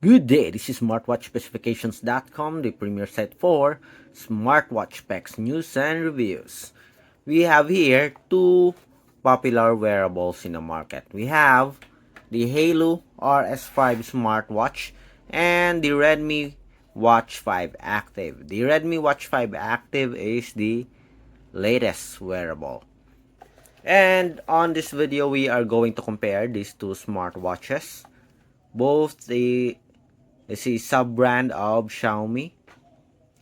Good day, this is smartwatchspecifications.com, the premier site for smartwatch specs, news, and reviews. We have here two popular wearables in the market. We have the Haylou RS5 Smartwatch and the Redmi Watch 5 Active. The Redmi Watch 5 Active is the latest wearable. And on this video, we are going to compare these two smartwatches. Both the sub-brand of Xiaomi.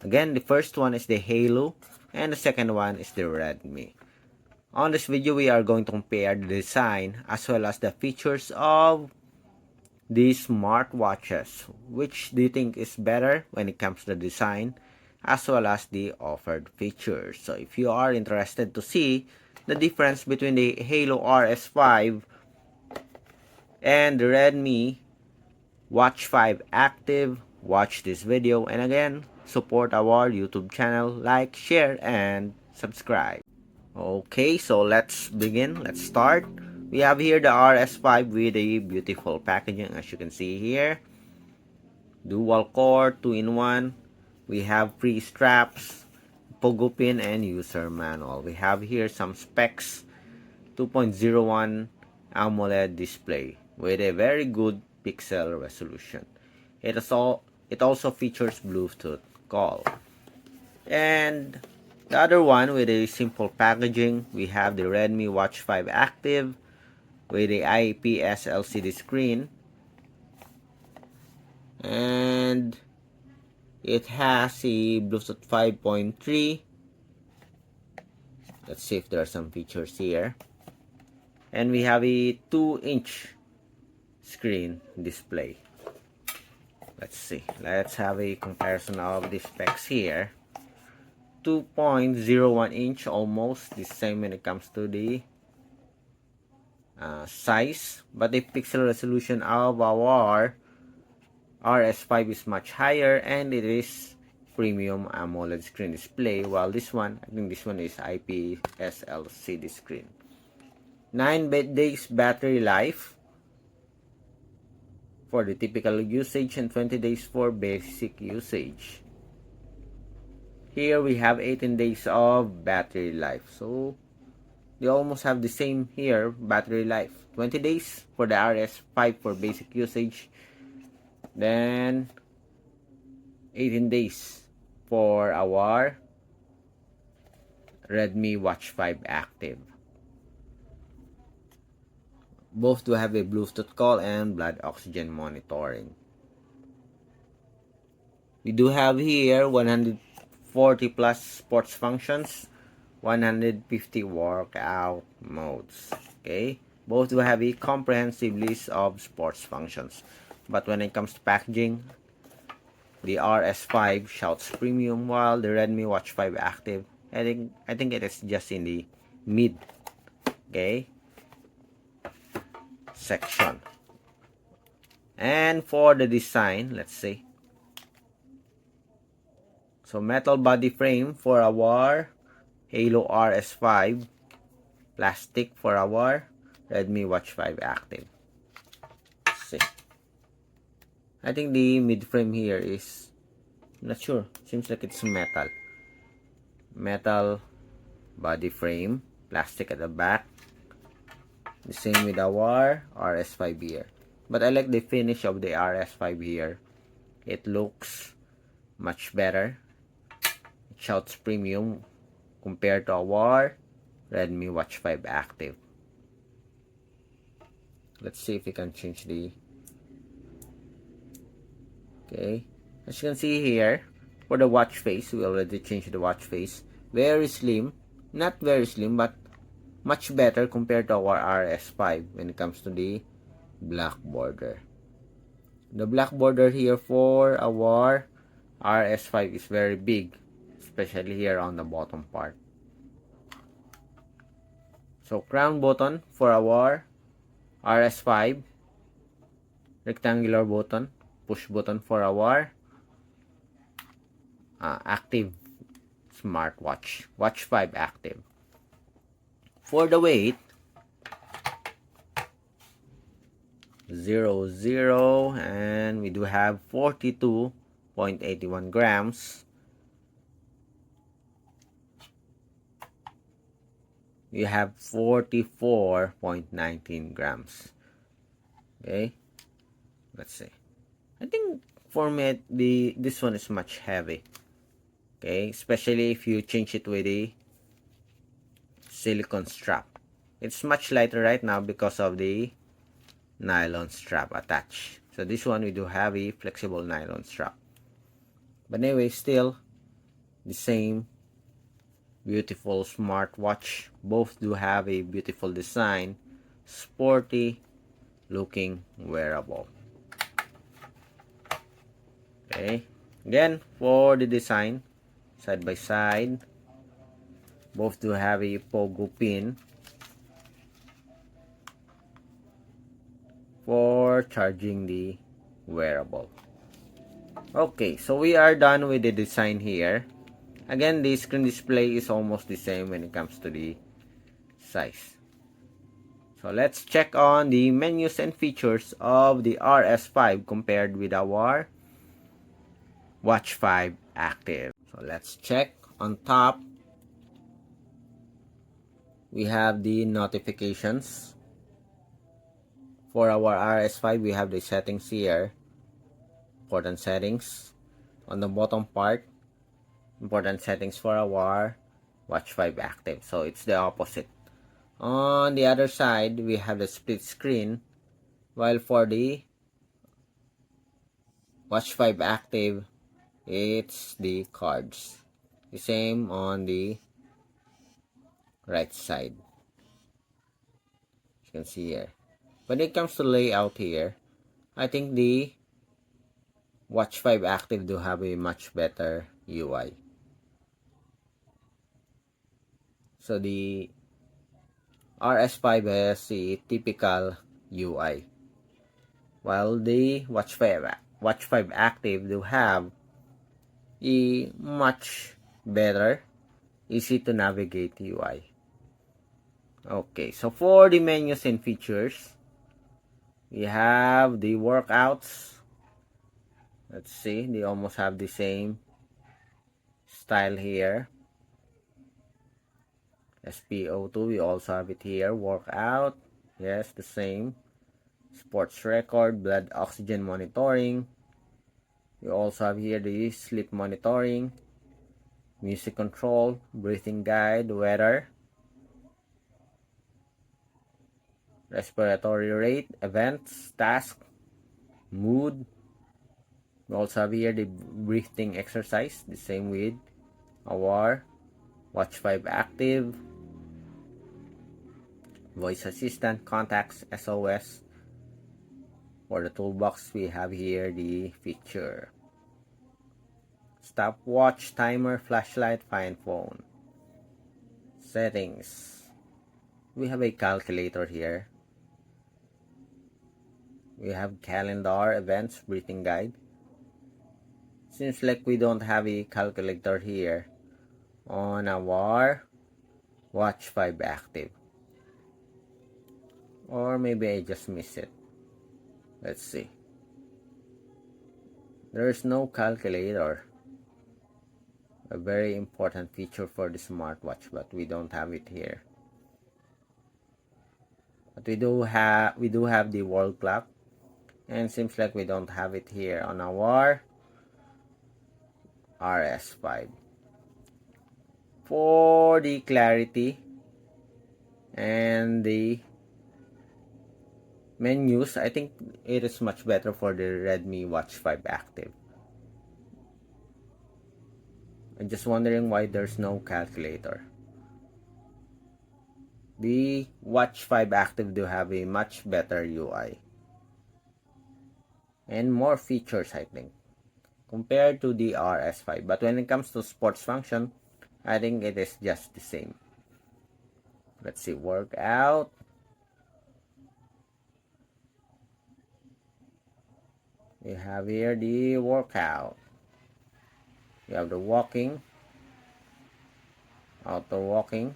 Again, the first one is the Haylou and the second one is the Redmi. On this video, we are going to compare the design as well as the features of these smartwatches. Which do you think is better when it comes to the design as well as the offered features? So if you are interested to see the difference between the Haylou RS5 and the Redmi Watch 5 Active, watch this video, and again, support our YouTube channel, like, share, and subscribe. Okay, so let's begin. Let's start. We have here the RS5 with a beautiful packaging, as you can see here. Dual core, 2-in-1. We have free straps, pogo pin, and user manual. We have here some specs. 2.01 AMOLED display with a very good pixel resolution. It also features Bluetooth call. And the other one with a simple packaging, we have the Redmi Watch 5 Active with the IPS LCD screen. And it has a Bluetooth 5.3. Let's see if there are some features here. And we have a 2-inch screen display. Let's see. Let's have a comparison of the specs here. 2.01 inch, almost the same when it comes to the size, but the pixel resolution of our RS5 is much higher, and it is premium AMOLED screen display, while this one, I think this one is IPS LCD screen. 9 days battery life for the typical usage and 20 days for basic usage. Here we have 18 days of battery life, so they almost have the same here battery life. 20 days for the RS5 for basic usage, then 18 days for our Redmi Watch 5 Active. Both do have a Bluetooth call and blood oxygen monitoring. We do have here 140 plus sports functions, 150 workout modes. Okay, both do have a comprehensive list of sports functions. But when it comes to packaging, the RS5 shouts premium, while the Redmi Watch 5 Active, I think it is just in the mid. Okay, section. And for the design, let's see. So metal body frame for our Haylou RS5, plastic for our Redmi Watch 5 Active. Let's see. I think the mid frame here is, not sure, seems like it's metal. Metal body frame, plastic at the back. The same with our RS5 here. But I like the finish of the RS5 here. It looks much better. It shouts premium compared to our Redmi Watch 5 Active. Let's see if we can change the... Okay. As you can see here, for the watch face, we already changed the watch face. Very slim. Not very slim, but much better compared to our RS5 when it comes to the black border. The black border here for our RS5 is very big, especially here on the bottom part. So crown button for our RS5, rectangular button, push button for our active smartwatch, Watch 5 Active. For the weight, 0 and we do have 42.81 grams. We have 44.19 grams. Okay, let's see. I think for me this one is much heavy. Okay, especially if you change it with a silicone strap. It's much lighter right now because of the nylon strap attached. So this one we do have a flexible nylon strap. But anyway, still the same beautiful smartwatch. Both do have a beautiful design, sporty looking wearable. Okay, again for the design, side by side, both do have a pogo pin for charging the wearable. Okay, so we are done with the design here. Again, the screen display is almost the same when it comes to the size. So let's check on the menus and features of the RS5 compared with our Watch 5 Active. So let's check. On top, we have the notifications. For our RS5, we have the settings here. Important settings. On the bottom part, important settings for our Watch 5 Active. So it's the opposite. On the other side, we have the split screen. While for the Watch 5 Active, it's the cards. The same on the right side. You can see here. When it comes to layout here, I think the Watch 5 Active do have a much better UI. So the RS5 has a typical UI, while the Watch 5 Active do have a much better, easy to navigate UI. Okay, so for the menus and features, we have the workouts. Let's see, they almost have the same style here. SpO2, we also have it here. Workout, yes, the same. Sports record, blood oxygen monitoring. We also have here the sleep monitoring, music control, breathing guide, weather, respiratory rate, events, task, mood. We also have here the breathing exercise, the same with our Watch 5 Active, voice assistant, contacts, SOS. For the toolbox, we have here the feature. Stopwatch, timer, flashlight, find phone. Settings. We have a calculator here. We have calendar, events, breathing guide. Seems like we don't have a calculator here on our Watch 5 Active. Or maybe I just missed it. Let's see. There's no calculator. A very important feature for the smartwatch, but we don't have it here. But we do have the world clock, and seems like we don't have it here on our RS5. For the clarity and the menus, I think it is much better for the Redmi Watch 5 Active. I'm just wondering why there's no calculator. The Watch 5 Active do have a much better UI and more features, I think, compared to the RS5. But when it comes to sports function, I think it is just the same. Let's see, workout. We have here the workout. We have the walking, auto walking,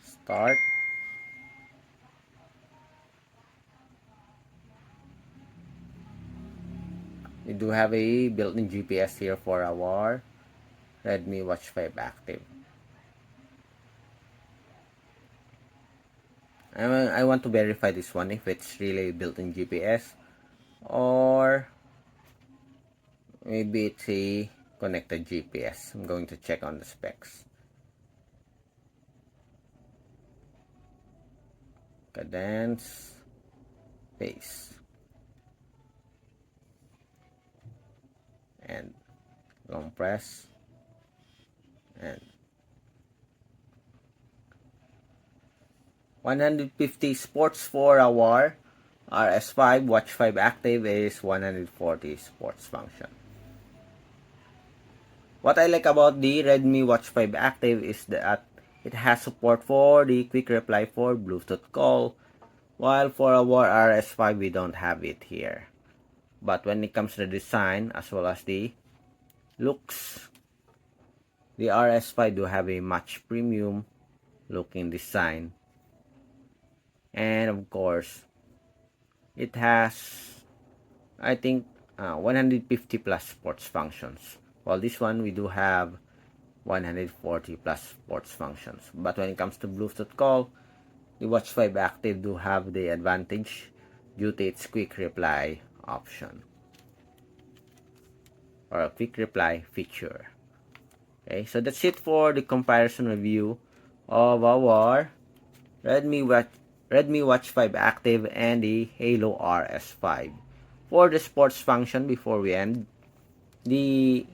start, We do have a built-in GPS here for our Redmi Watch 5 Active. I want to verify this one if it's really built-in GPS or maybe it's a connected GPS. I'm going to check on the specs. Cadence, pace, and long press, and 150 sports for our RS5 Watch 5 Active is 140 sports function. What I like about the Redmi Watch 5 Active is that it has support for the quick reply for Bluetooth call, while for our RS5 we don't have it here. But when it comes to the design as well as the looks, the RS5 do have a much premium looking design. And of course, it has, I think, 150 plus sports functions. While this one, we do have 140 plus sports functions. But when it comes to Bluetooth call, the Watch 5 Active do have the advantage due to its quick reply option, or a quick reply feature. Okay, so that's it for the comparison review of our Redmi Watch 5 Active and the Haylou RS5. For the sports function, before we end, the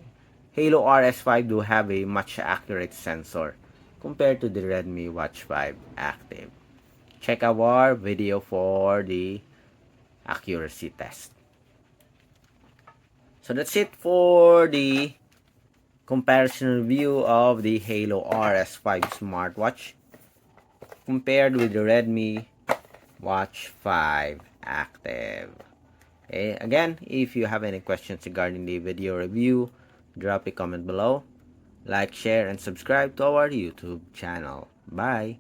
Haylou RS5 do have a much accurate sensor compared to the Redmi Watch 5 Active. Check our video for the accuracy test. So that's it for the comparison review of the Haylou RS5 Smartwatch compared with the Redmi Watch 5 Active. Okay, again, if you have any questions regarding the video review, drop a comment below. Like, share, and subscribe to our YouTube channel. Bye!